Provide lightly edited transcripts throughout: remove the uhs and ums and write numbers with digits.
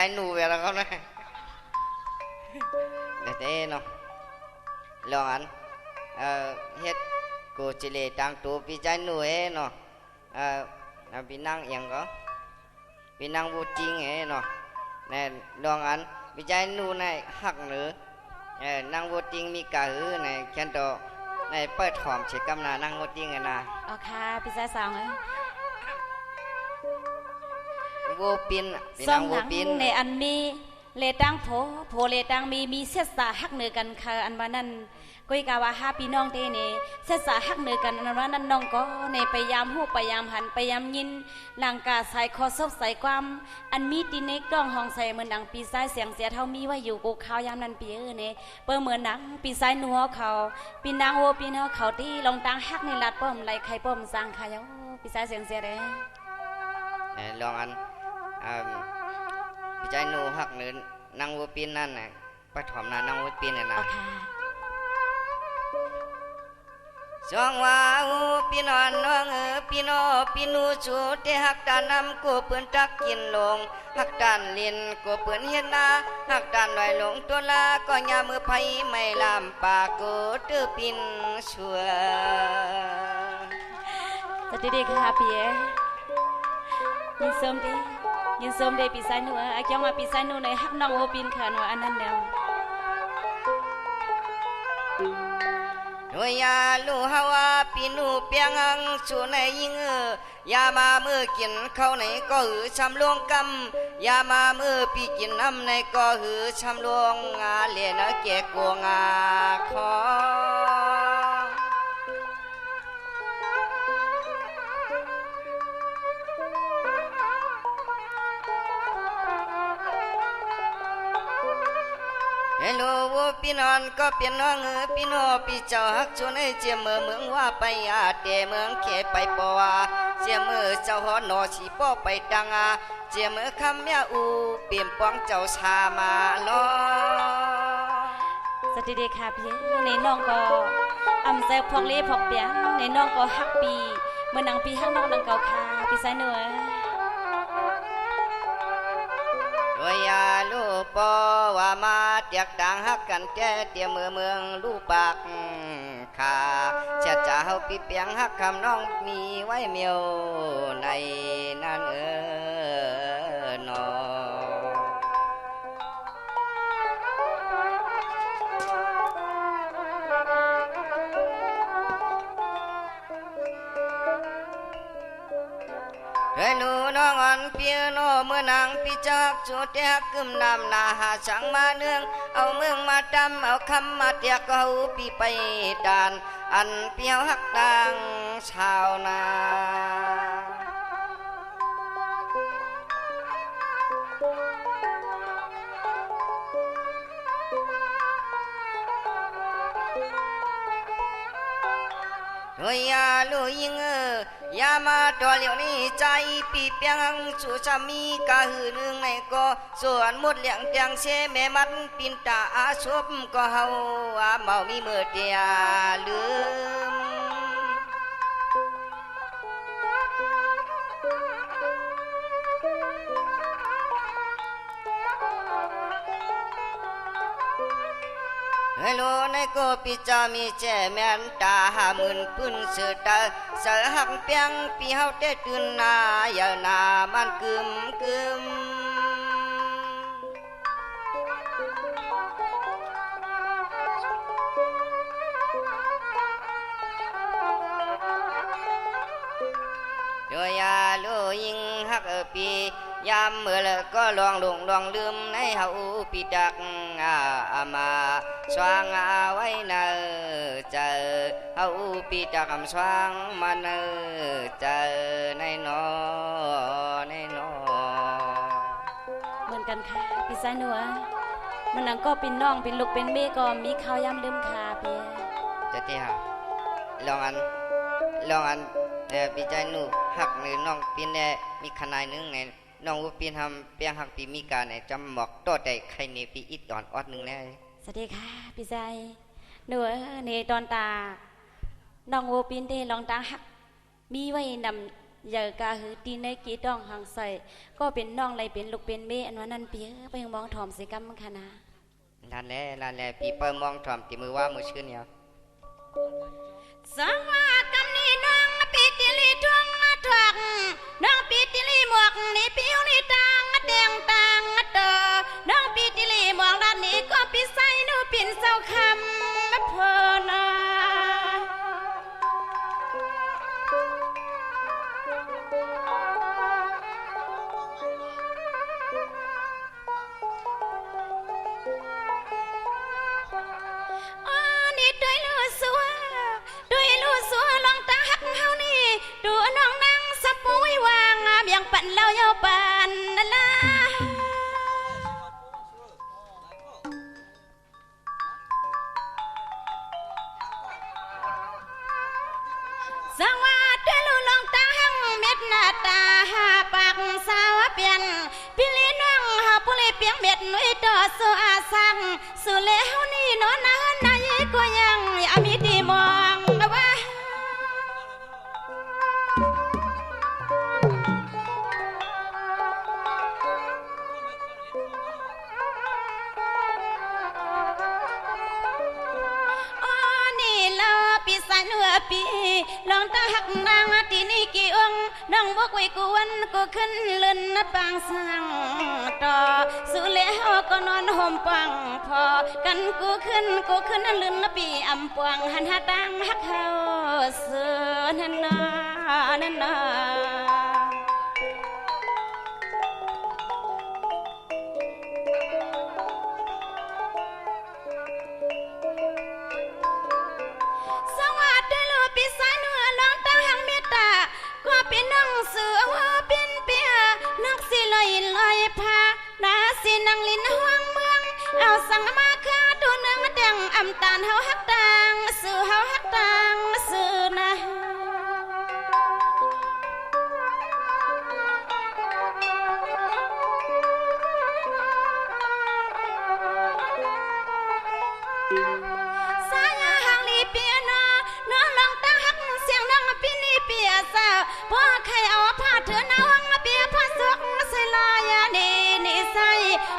ไอ้หนูเวลาเขาเนี่ยเด็ดเนาะลองอันเฮ็ดกูจิเลตังตัวพี่ใจหนูเนาะพี่นั่งเอียงก็พี่นั่งวูจริงเนาะเนี่ยลองอันพี่ใจหนูในหักหรือนั่งวูจริงมีกะหือในแค่ตัวในเปิดหอมเฉกำนานั่งวูจริงนะอ๋อค่ะพี่ชายสาววูปินพี่ซ่อนั่งวูมหนังปินในอันมีเลตังโผเลตังมีเสษาหักเหนือกันค่ะอันว่านั้นกุยกาว่าห้าพี่น้องเต้เนี่ยเสษาหักเหนือกันอันว่านั้นน้องก็ในพยายามหูพยายามหันพยายามยินหลังกาใส่คอซบใส่ความอันมีตีเน็กต้องห้องใส่เหมือนดังปีซ้ายเสียงเสียเท่ามีว่าอยู่กูข้าวยามนั้นปีเนี่ยเปิดเหมือนหนังปีซ้ายนัวเขาปีนางโวปีนเขาตีลงตังหักในลัดป้อมไรใครป้อมสร้างค่ะยปีซ้ายเสียงเสียเลยลองอันพี่ใจหนูหักหรือนั่งวูปินนั่นน่ะไปถอมนานั่งวูปินน่ะนะสองว่าพี่นอนน้องพี่นอพี่นูจูเตหักตานำกูเปื่อนจักกินลงหักตานเลียนกูเปื่อนเห็นนาหักตานลอยลงตัวลาก็ยามือไผไม่ลำปากกูตื้อปินชัวสวัสดีค่ะพี่ยินส้มดียินส้มดีปีศาจหนูไอ้เจ้ามาปีศาจหนูในฮักน้องโอปินค่ะหนูอันนั้นแล้วด้วยยาลูฮาวาปีนูเปียงังชูในยิงยามามือกินเข้าในก็หือชำลวงกำยามามือปีกินน้ำในก็หือชำลวงงาเลียนเกะกวงาคอเฮโลวัวพี่นอนก็เป็นน้องพี่นอพี่เจ้าฮักชวนให้เจียมือเมืองว่าไปอาเตเมืองเขไปปอเจียมือเจ้าหอนอสีป้อไปดังเจียมือคำยาอูเปลี่ยนป้องเจ้าชามาลอสวัสดีค่ะพี่ในน้องก็อำแซวพองเล่พอกเปียในน้องก็ฮักปีเมื่อนางปีฮักน้องนางเก่าค่ะพี่สายเหนือด้วยยาลูปอว่ามาเตียกดังฮักกันแก่เตียมือเมืองลูปากขาเจ้าจะเฮาปีเปียงฮักคำน้องมีไว้เมียวในนั้นนอเฮ้ยหนูน้องอ่อนเปียโนเมื่อนางพี่จักจูเตียกกึมนำนาหาช่างมาเนืองเอาเมืองมาดำเอาคำมาเตียกเอาปีไปดานอันเปียวหักดังชาวนาโอ้ยยาลูยิงยามาตัวเหลียวนี้ใจปีเปียงชูชามีกะหือนึงในก็ส่วนหมดเหลียงเตียงเชแม่มันปินตาอาชบก็เฮาเมามีเมื่อเตียลืมเฮโลในก็ปิจามีแจแม่นตาหามื่นพื้นเสือตาเสือหักเปียงปีเฮาเตตื่นนาอย่านามันกึมกึมโยยาโลยิงฮักปียามเมื่อละก็ลองลงลองลืมในเฮาปีดักมาสว่างไว้เนอเจอเฮาปีดักสว่างมาเนอเจอในนอในนอเหมือนกันค่ะพี่สายเหนือมันนังก็เป็นน้องเป็นลูกเป็นเมก็มีข้าวยำลืมค่ะพี่จะเที่ยวลองอันพี่ใจหนูหักหรือน้องปีนมีขนาดนึงในน้องว่าปีนทำเปียงหักปีมีการจำหมอกต่อใจใครเนี่ยปีอิดอ่อนออดนึงแล้วสวัสดีค่ะพี่ใจหนูในตอนตาน้องโวปินเดลองตาหักมีไว้น อย่ากาหือตีในกีดองหางใส่ก็เป็นน้องไรเป็นลูกเป็นเมอันว่านั่นเปียไปยังมองถอมสิกรรมคณะนั่นแหละพี่เปิ้มมองถ่อมติมือว่ามือชื่อเนี่ยสังว่ากำนี้น้องปีติลีทวงทวักน้องปีติลีหมวกนี่ผิวนี่ตางแดงตางเตอน้องปีติลีหมวกด้านนี้ก็ปีใส่นูปิ่นเศร้าคำเพอนาปั่นเล่าเยาปั่นนั่นล่ะสังว่าด้วยลูลองตาหังเม็ดหน้าตาหาปากสาวเปลี่ยนพิลีน้องหาปุเลเปียงเม็ดนุ่ยต่อสู้อาสังสุเลเฮานี่นอนนาเฮินนายก็ยังอามีดีมองว่าปีลองตาหักนางตีนี่กี่องน้องบอกไว้กวนก็ขึ้นเลื่อนปางสังต่อสุเลหก็นอนห่มปังพอกันกูขึ้นเลื่อนปีอำปวงหันหาตังหักเขาเสือนั่นนาเป็นนังเสือเป็นเปียนักสิลอยพานาสินังลินห่วงเมืองเอาสังมาคาตัวนังแดงอำตาลเฮาฮักตังสื่อเฮาฮักตังสื่อนะพอใครเอาผ้าเถื่อนเอาหังเปียผ้าสงใส่ลายนี่ใส่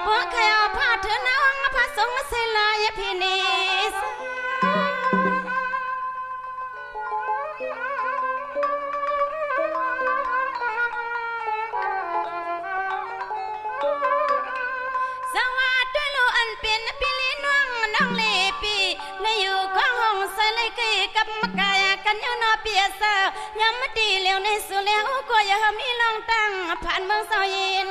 พอใครเอาผ้าเถื่อนเอาหังผ้าสงใส่ลายพี่นี่สวัสดีลูกอันเป็นปีลีน้องเลปีในอยู่ข้างห้องใส่เลยกี่กับมะกายกันอยู่นอเปียสยามมาตีเลี้ยวในสุเลี้ยวก็อย่ามีลองตั้งผ่านเมืองเสายิน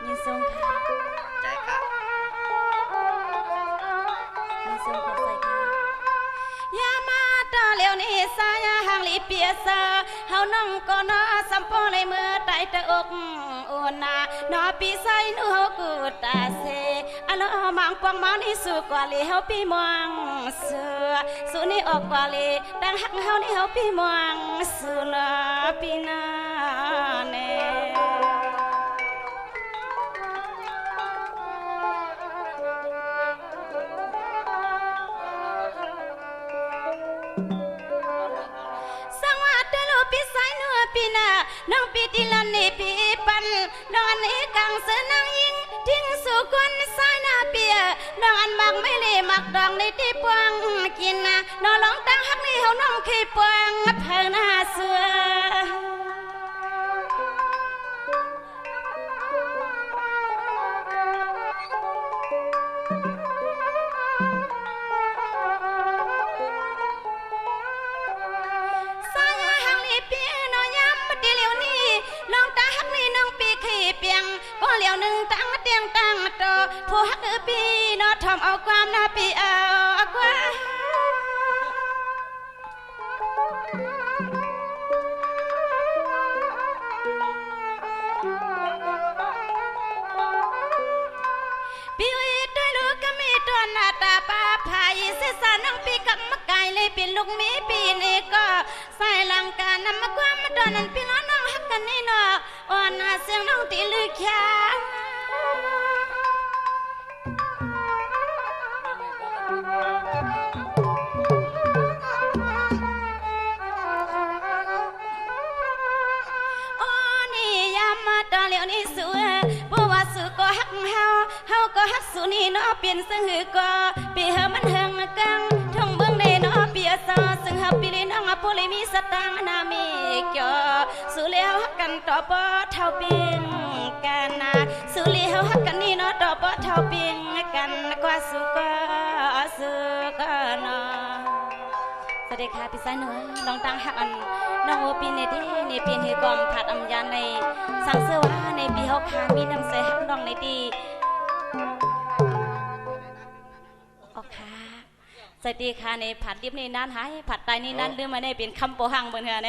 ยินทรงค่ะใจค่ะยินทรงขอบใจค่ะยามาตาเลี้ยวในสายหางลีเปียสเฮาน้องก็นอสัมปองในมือไตตะอกโอนาหนอปีไซนูเฮากูตาเซอะลอมังปองมานี่สู่กว่าลีเฮาปีมองเสือสู่นี่ออกกว่าลีดังหักเฮานี่เฮาปีมองสู่ลาปีนาเนปีนาน้องปีติลันนี่ปีปันน้องอันนี้กังเสนางยิงทิ้งสู่คนสายหน้าเปียน้องอันมักไม่เล่มักดองในที่ปวงกินนะน้องลองตั้งหักนี่เฮาน้องขี้ปวงเพิ่งหน้าเสือก็เหลียวหนึ่งตั้งเตียงตั้งโตผู้ฮักปีนอทอมเอาความน่าปีเอากว่าปีวิตด้วยลูกก็มีตัวหน้าตาป้าพายเสสานังปีกับมะไก่เลยเป็นลูกมีปีนี้ก็ใส่ลังการนำมาความมาตอนนั้นพี่น้องฮักกันนี่เนาะอ่อนหาเสียงน้องตีลือแค่ ยวนี้สู้บ่ว่าสู้ก็ฮักเฮาก็ฮักสู้นี่เนาะเปลี่ยนซึ่งหือก็ปีเฮามันเฮงกังท่องเบิ่งได้เนาะเปียซอซึ่งเฮาปีนี้น้องผู้เลยมีสตางค์นามีเกี่ยวสู้แล้วฮักกันต่อบ่เท่าเปียงกันนะสู้แล้วฮักกันนี่เนาะต่อบ่เท่าเปียงกันกว่าสู้ก็เนาะสวัสดีค่ะพี่สายหนูลองตั้งหักอันน้องโอปีในที่ในเปลี่ยนเหตุกอมขาดอำยานในสังเสว่าในปีเฮาคามีน้ำใสหักน้องในตีออกค่ะสวัสดีค่ะในผัดดิบในนั้นหายผัดไตในนั้นเรื่องมาในเป็นคำโปหังบนเหือใน